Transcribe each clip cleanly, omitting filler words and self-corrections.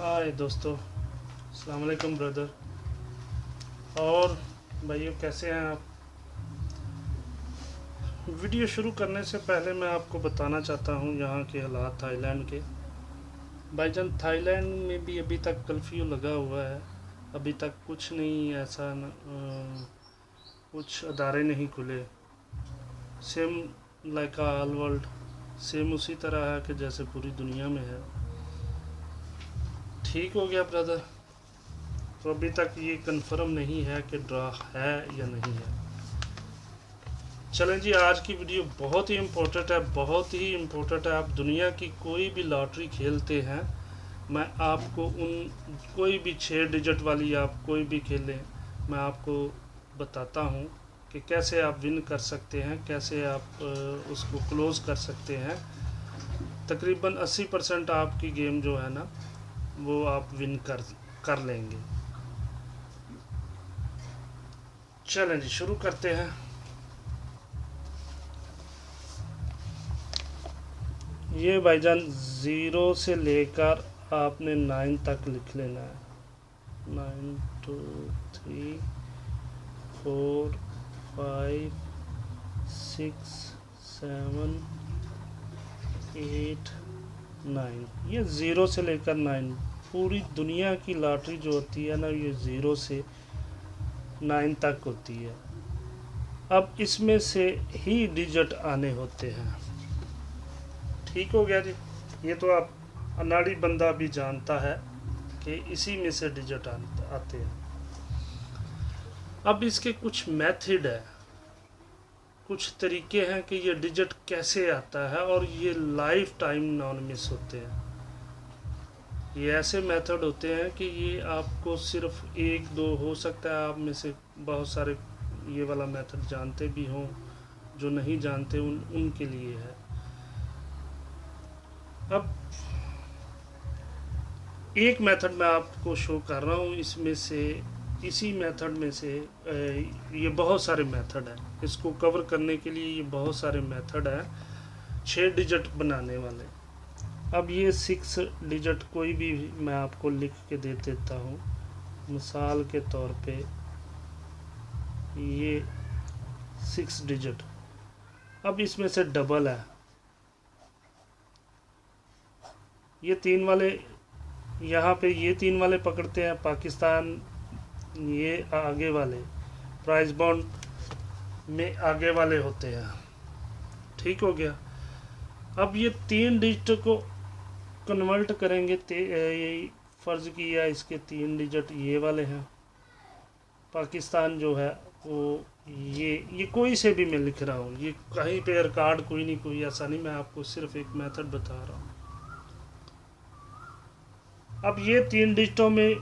हाय दोस्तों, अस्सलाम वालेकुम ब्रदर। और भाइयों, कैसे हैं आप? वीडियो शुरू करने से पहले मैं आपको बताना चाहता हूं यहाँ के हालात थाईलैंड के। भाईजान, थाईलैंड में भी अभी तक कर्फ्यू लगा हुआ है। अभी तक कुछ नहीं ऐसा कुछ अदारे नहीं खुले। Same like all world, same उसी तरह है कि जैसे पूरी दुनिया में है। ठीक हो गया ब्रदर। तो अभी तक ये कंफर्म नहीं है कि ड्रा है या नहीं है। चलें जी, आज की वीडियो बहुत ही इम्पोर्टेंट है, बहुत ही इम्पोर्टेंट है। आप दुनिया की कोई भी लॉटरी खेलते हैं, मैं आपको उन कोई भी 6 डिजिट वाली आप कोई भी खेलें, मैं आपको बताता हूँ कि कैसे आप विन कर सकते हैं, कैसे आप उसको क्लोज कर सकते हैं। तकरीबन 80% आपकी गेम जो है ना, वो आप विन कर लेंगे। चलें जी, शुरू करते हैं। ये भाईजान 0 से लेकर आपने 9 तक लिख लेना है। 9 2 3 4 5 6 7 8 9। ये 0 से लेकर 9, पूरी दुनिया की लॉटरी जो होती है ना, ये 0 से 9 तक होती है। अब इसमें से ही डिजिट आने होते हैं। ठीक हो गया जी। ये तो आप अनाड़ी बंदा भी जानता है कि इसी में से डिजिट आते हैं। अब इसके कुछ मेथड है, कुछ तरीके हैं कि ये डिजिट कैसे आता है, और ये लाइफ टाइम नॉन मिस होते हैं। ये ऐसे मेथड होते हैं कि ये आपको सिर्फ एक दो हो सकता है आप में से बहुत सारे ये वाला मेथड जानते भी हों, जो नहीं जानते उनके लिए है। अब एक मेथड मैं आपको शो कर रहा हूँ, इसमें से इसी मेथड में से ये बहुत सारे मेथड हैं। इसको कवर करने के लिए ये बहुत सारे मेथड हैं 6 डिजिट बनाने वाले। अब ये 6 डिजिट कोई भी मैं आपको लिख के दे देता हूँ मिसाल के तौर पे। ये 6 डिजिट, अब इसमें से डबल है। ये 3 वाले यहाँ पे, ये 3 वाले पकड़ते हैं पाकिस्तान, ये आगे वाले प्राइस बॉन्ड में आगे वाले होते हैं। ठीक हो गया। अब ये 3 डिजिट को कन्वर्ट करेंगे, ये फ़र्ज़ किया इसके 3 डिजिट ये वाले हैं। पाकिस्तान जो है वो ये कोई से भी मैं लिख रहा हूँ, ये कहीं पे रिकॉर्ड कोई नहीं, कोई ऐसा नहीं, मैं आपको सिर्फ एक मेथड बता रहा हूँ। अब ये 3 डिजिटों में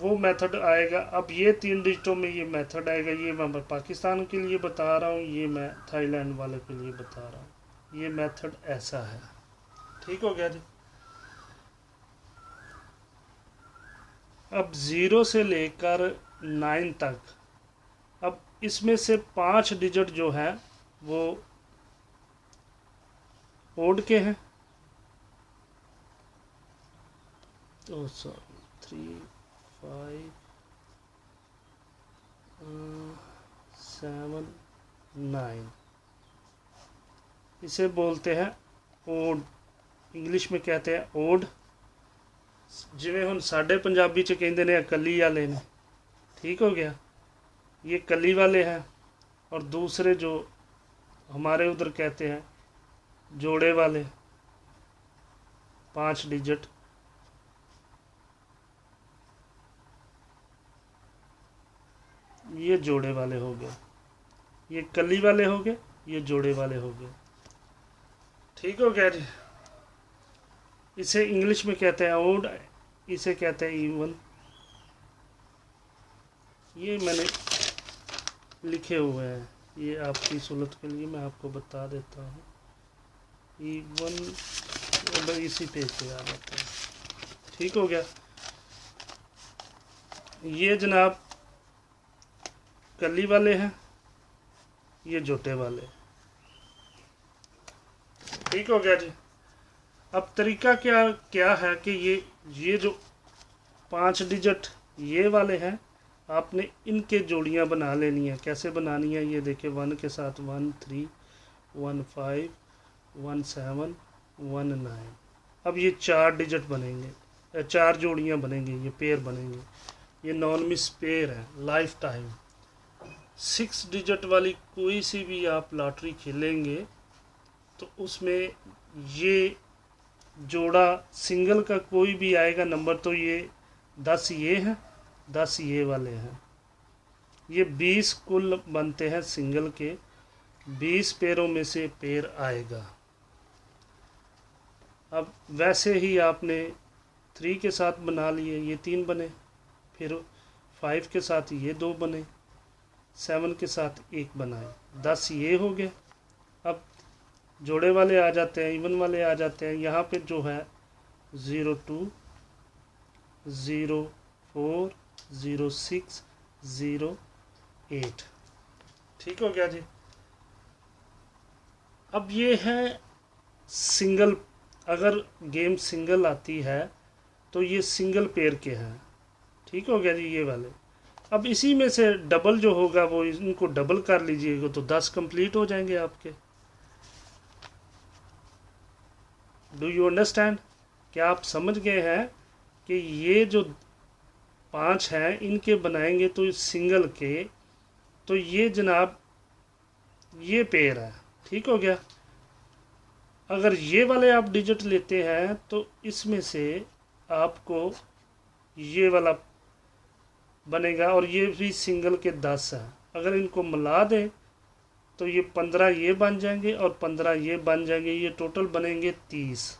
वो मेथड आएगा। अब ये 3 डिजिटों में ये मेथड आएगा। ये मैं पाकिस्तान के लिए बता रहा हूँ, ये मैं थाईलैंड वाले के लिए बता रहा हूँ। ये मेथड ऐसा है। ठीक हो गया जी। अब 0 से लेकर 9 तक, अब इसमें से 5 डिजिट जो है वो ओड के हैं। तो 3 5 7 9, इसे बोलते हैं ओड। इंग्लिश में कहते हैं ओड। जिमें हम साढ़े पंजाबी च कहते हैं कली वाले ने। ठीक हो गया। ये कली वाले हैं। और दूसरे जो हमारे उधर कहते हैं जोड़े वाले, 5 डिजिट। ये जोड़े वाले हो गए, ये कली वाले हो गए, ये जोड़े वाले हो गए। ठीक हो गया जी। इसे इंग्लिश में कहते हैं ओड, इसे कहते हैं इवन। ये मैंने लिखे हुए हैं, ये आपकी सहूलत के लिए मैं आपको बता देता हूँ। इवन इसी पेज पे आ जाता है। ठीक हो गया। ये जनाब कली वाले हैं, ये जोटे वाले। ठीक हो गया जी। अब तरीका क्या क्या है कि ये जो 5 डिजिट ये वाले हैं, आपने इनके जोड़ियां बना लेनी है। कैसे बनानी है ये देखिए, 1 के साथ 1 3 1 5 1 7 1 9। अब ये 4 डिजिट बनेंगे, 4 जोड़ियां बनेंगी, ये पेयर बनेंगे। ये नॉन मिस पेयर है लाइफ टाइम। 6 डिजिट वाली कोई सी भी आप लॉटरी खेलेंगे तो उसमें ये जोड़ा सिंगल का कोई भी आएगा नंबर, तो ये 10 ये हैं, 10 ये वाले हैं। ये 20 कुल बनते हैं सिंगल के, 20 पेयरों में से पेयर आएगा। अब वैसे ही आपने 3 के साथ बना लिए, ये 3 बने, फिर 5 के साथ ये 2 बने, 7 के साथ 1 बनाए, 10 ये हो गए। अब जोड़े वाले आ जाते हैं, इवन वाले आ जाते हैं। यहाँ पे जो है 02 04 06 08, ठीक हो गया जी। अब ये है सिंगल, अगर गेम सिंगल आती है तो ये सिंगल पेयर के हैं, ठीक हो गया जी ये वाले। अब इसी में से डबल जो होगा वो इनको डबल कर लीजिएगा तो 10 कंप्लीट हो जाएंगे आपके। Do you understand? क्या आप समझ गए हैं कि ये जो 5 हैं इनके बनाएंगे तो सिंगल के, तो ये जनाब ये पेयर है, ठीक हो गया। अगर ये वाले आप डिजिट लेते हैं तो इसमें से आपको ये वाला बनेगा, और ये भी सिंगल के 10 है। अगर इनको मिला दें तो ये 15 ये बन जाएंगे और 15 ये बन जाएंगे, ये टोटल बनेंगे 30।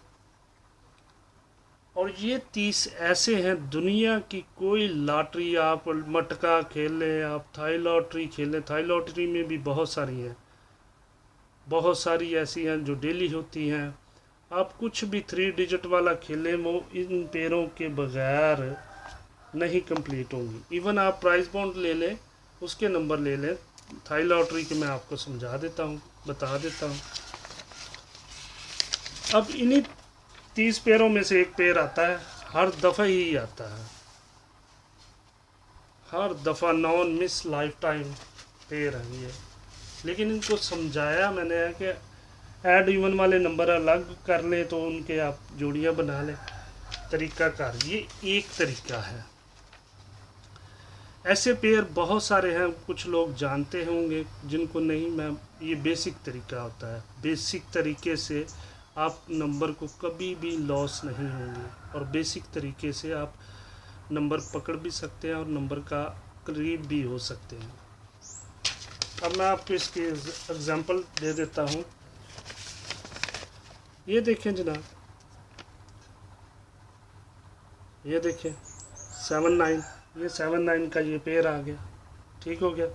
और ये 30 ऐसे हैं, दुनिया की कोई लॉटरी, आप मटका खेल लें, आप थाई लॉटरी खेलें, थाई लॉटरी में भी बहुत सारी हैं, बहुत सारी ऐसी हैं जो डेली होती हैं। आप कुछ भी 3 डिजिट वाला खेलें, वो इन पेयरों के बगैर नहीं कंप्लीट होंगी। इवन आप प्राइस बॉन्ड ले लें, उसके नंबर ले लें, थाई लॉटरी के मैं आपको समझा देता हूँ, बता देता हूँ। अब इन्हीं 30 पेयरों में से एक पेयर आता है, हर दफ़ा ही आता है, हर दफ़ा non miss life time pair है ये। लेकिन इनको समझाया मैंने है कि ऐड इवन वाले नंबर अलग कर लें तो उनके आप जोड़ियाँ बना लें। तरीका कार ये एक तरीका है। ऐसे पेयर बहुत सारे हैं, कुछ लोग जानते होंगे, जिनको नहीं, मैं ये बेसिक तरीका होता है। बेसिक तरीके से आप नंबर को कभी भी लॉस नहीं होंगे, और बेसिक तरीके से आप नंबर पकड़ भी सकते हैं और नंबर का करीब भी हो सकते हैं। अब मैं आपको इसकी एग्जांपल दे देता हूँ। ये देखें जनाब, ये देखें 7 9, ये 7 9 का ये पेयर आ गया, ठीक हो गया।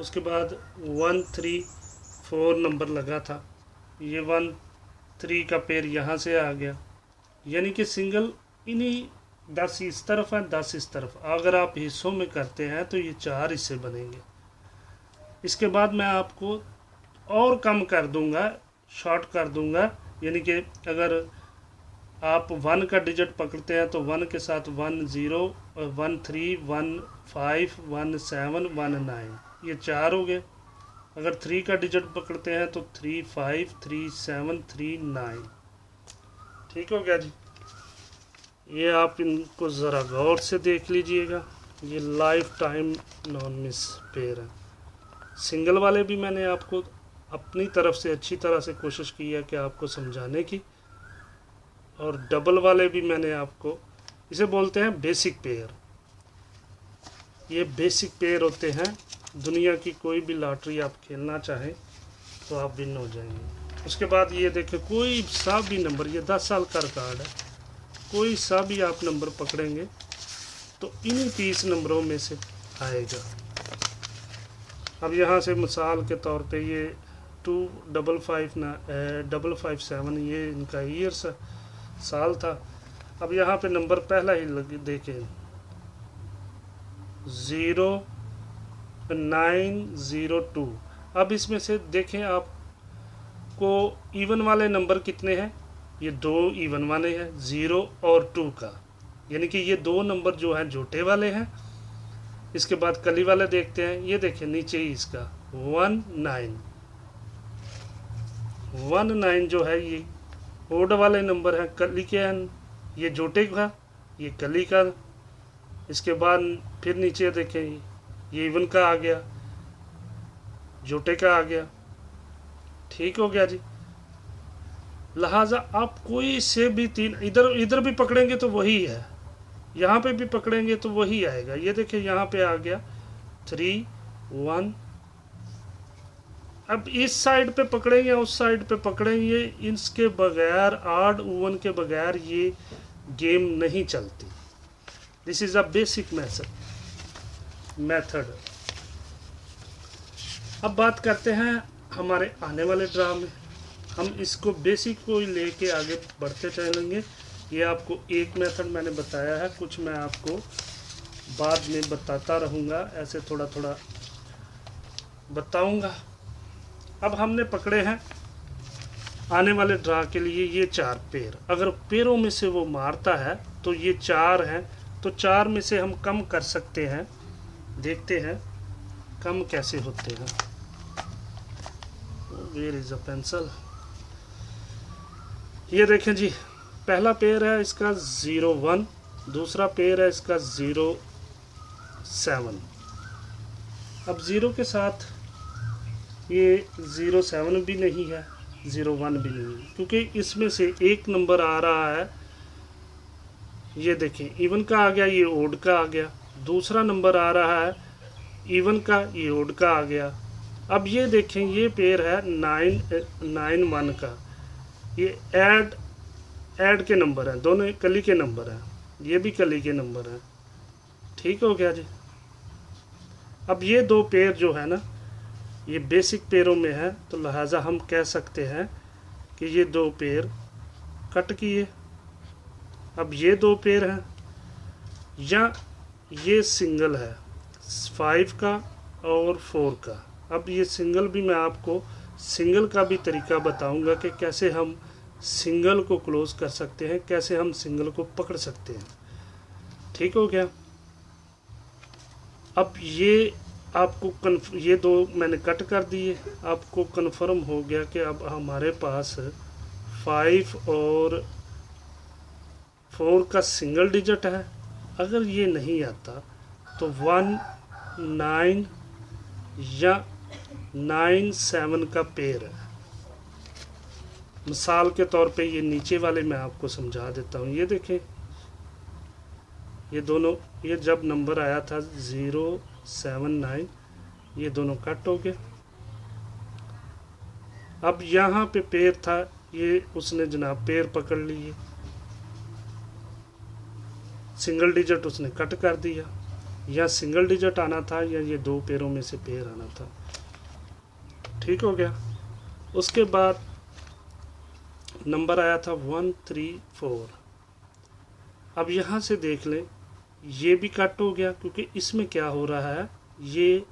उसके बाद 1 3 4 नंबर लगा था, ये 1 3 का पेयर यहाँ से आ गया, यानी कि सिंगल इन्हीं 10 इस तरफ है, 10 इस तरफ। अगर आप हिस्सों में करते हैं तो ये 4 हिस्से बनेंगे। इसके बाद मैं आपको और कम कर दूंगा, शॉर्ट कर दूंगा, यानी कि अगर आप 1 का डिजिट पकड़ते हैं तो 1 के साथ 1 0 1 3 1 5 1 7 1 9, ये 4 हो गए। अगर 3 का डिजिट पकड़ते हैं तो 3 5 3 7 3 9, ठीक हो गया जी। ये आप इनको ज़रा गौर से देख लीजिएगा, ये life time non miss pair है। सिंगल वाले भी मैंने आपको अपनी तरफ से अच्छी तरह से कोशिश की है कि आपको समझाने की, और डबल वाले भी मैंने आपको, इसे बोलते हैं बेसिक पेयर। ये बेसिक पेयर होते हैं, दुनिया की कोई भी लॉटरी आप खेलना चाहें तो आप विन हो जाएंगे। उसके बाद ये देखें, कोई सा भी नंबर, ये 10 साल का रिकॉर्ड है, कोई सा भी आप नंबर पकड़ेंगे तो इन्हीं 30 नंबरों में से आएगा। अब यहाँ से मिसाल के तौर पे ये 2557 ये इनका ईयर्स साल था। अब यहाँ पे नंबर पहला ही देखें 0902। अब इसमें से देखें आपको इवन वाले नंबर कितने हैं, ये दो इवन वाले हैं, 0 और 2 का, यानी कि ये दो नंबर जो हैं जोटे वाले हैं। इसके बाद कली वाले देखते हैं, ये देखें नीचे ही इसका 19 जो है ये ओड वाले नंबर हैं, कली के हैं, ये जोटे का, ये कली का। इसके बाद फिर नीचे देखें ये इवन का आ गया, जोटे का आ गया। ठीक हो गया जी। लिहाजा आप कोई से भी तीन इधर भी पकड़ेंगे तो वही है, यहाँ पे भी पकड़ेंगे तो वही आएगा। ये देखिए यहाँ पे आ गया 3 1। अब इस साइड पे पकड़ेंगे उस साइड पे पकड़ेंगे, इसके बगैर ऑड इवन के बगैर ये गेम नहीं चलती। This is a basic method. अब बात करते हैं हमारे आने वाले ड्रा में। हम इसको बेसिक को लेके आगे बढ़ते चलेंगे। ये आपको एक मेथड मैंने बताया है, कुछ मैं आपको बाद में बताता रहूँगा, ऐसे थोड़ा थोड़ा बताऊँगा। अब हमने पकड़े हैं आने वाले ड्रा के लिए ये 4 पेयर। अगर पेयरों में से वो मारता है तो ये 4 हैं, तो 4 में से हम कम कर सकते हैं। देखते हैं कम कैसे होते हैं। Where is a pencil. ये देखें जी, पहला पेयर है इसका 0 1, दूसरा पेयर है इसका 0 7। अब 0 के साथ ये 0 7 भी नहीं है, 0 1 भी नहीं है, क्योंकि इसमें से एक नंबर आ रहा है। ये देखें इवन का आ गया, ये ओड का आ गया। दूसरा नंबर आ रहा है इवन का, ये ओड का आ गया। अब ये देखें ये पेयर है 9 1 का, ये ऐड के नंबर हैं, दोनों कली के नंबर हैं, ये भी कली के नंबर हैं। ठीक हो गया जी। अब ये दो पेयर जो है ना, ये बेसिक पेयरों में है, तो लिहाजा हम कह सकते हैं कि ये दो पेयर कट किए। अब ये दो पेयर हैं, या ये सिंगल है 5 का और 4 का। अब ये सिंगल भी मैं आपको सिंगल का भी तरीका बताऊंगा कि कैसे हम सिंगल को क्लोज कर सकते हैं, कैसे हम सिंगल को पकड़ सकते हैं। ठीक हो गया। अब ये आपको ये दो मैंने कट कर दिए, आपको कन्फर्म हो गया कि अब हमारे पास 5 और 4 का सिंगल डिजिट है। अगर ये नहीं आता तो 1 9 या 9 7 का पेयर है। मिसाल के तौर पे ये नीचे वाले मैं आपको समझा देता हूँ। ये देखें, ये दोनों, ये जब नंबर आया था 0 7 9, ये दोनों कट हो गए। अब यहाँ पे पेयर था, ये उसने जनाब पेयर पकड़ लिए, सिंगल डिजिट उसने कट कर दिया। या सिंगल डिजिट आना था या ये दो पेयरों में से पेयर आना था। ठीक हो गया। उसके बाद नंबर आया था 1 3 4। अब यहाँ से देख लें, ये भी कट हो गया, क्योंकि इसमें क्या हो रहा है, ये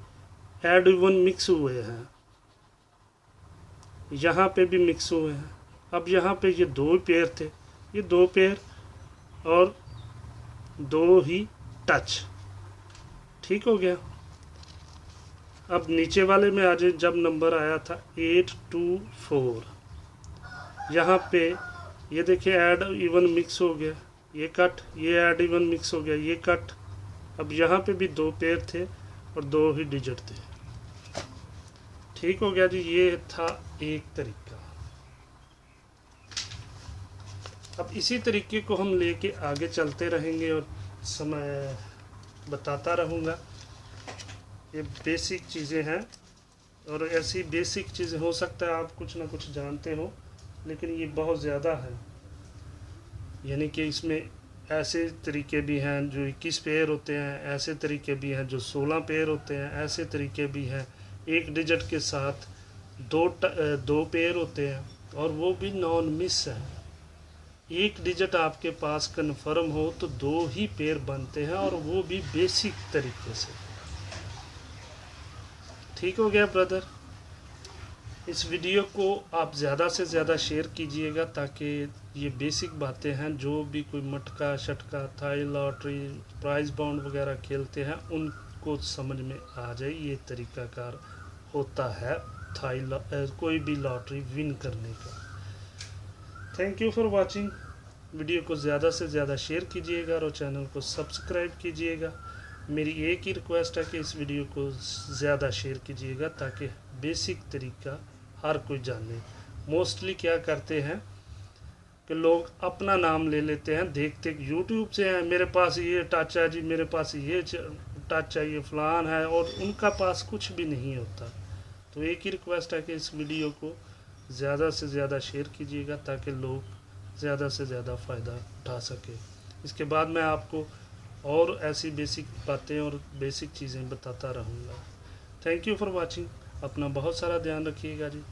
ऐड इवन मिक्स हुए हैं, यहाँ पे भी मिक्स हुए हैं। अब यहाँ पे ये दो पेयर थे, ये दो पेयर और दो ही टच। ठीक हो गया। अब नीचे वाले में आज जब नंबर आया था 8 2 4, यहाँ पे ये देखिए ऐड इवन मिक्स हो गया, ये कट, ये ऐड इवन मिक्स हो गया, ये कट। अब यहाँ पे भी दो पेयर थे और दो ही डिजिट थे। ठीक हो गया जी। ये था एक तरीका। अब इसी तरीके को हम लेके आगे चलते रहेंगे और समय बताता रहूँगा। ये बेसिक चीज़ें हैं और ऐसी बेसिक चीज़ें हो सकता है आप कुछ ना कुछ जानते हो, लेकिन ये बहुत ज़्यादा है। यानी कि इसमें ऐसे तरीके भी हैं जो 21 पेयर होते हैं, ऐसे तरीके भी हैं जो 16 पेयर होते हैं, ऐसे तरीके भी हैं एक डिजिट के साथ दो पेयर होते हैं, और वो भी नॉन मिस है। एक डिजिट आपके पास कन्फर्म हो तो दो ही पेयर बनते हैं, और वो भी बेसिक तरीके से। ठीक हो गया ब्रदर। इस वीडियो को आप ज़्यादा से ज़्यादा शेयर कीजिएगा ताकि ये बेसिक बातें हैं, जो भी कोई मटका शटका थाई लॉटरी प्राइज बाउंड वगैरह खेलते हैं उनको समझ में आ जाए ये तरीक़ाकार होता है कोई भी लॉटरी विन करने का। Thank you for watching. Video को ज़्यादा से ज़्यादा शेयर कीजिएगा और चैनल को सब्सक्राइब कीजिएगा। मेरी एक ही रिक्वेस्ट है कि इस वीडियो को ज़्यादा शेयर कीजिएगा ताकि बेसिक तरीका हर कोई जाने। मोस्टली क्या करते हैं कि लोग अपना नाम ले लेते हैं, देखते यूट्यूब से हैं, मेरे पास ये टच है जी, मेरे पास ये टच है, ये फलान है, और उनका पास कुछ भी नहीं होता। तो एक ही रिक्वेस्ट है कि इस वीडियो को ज़्यादा से ज़्यादा शेयर कीजिएगा ताकि लोग ज़्यादा से ज़्यादा फ़ायदा उठा सके। इसके बाद मैं आपको और ऐसी बेसिक बातें और बेसिक चीज़ें बताता रहूँगा। Thank you for watching. अपना बहुत सारा ध्यान रखिएगा जी।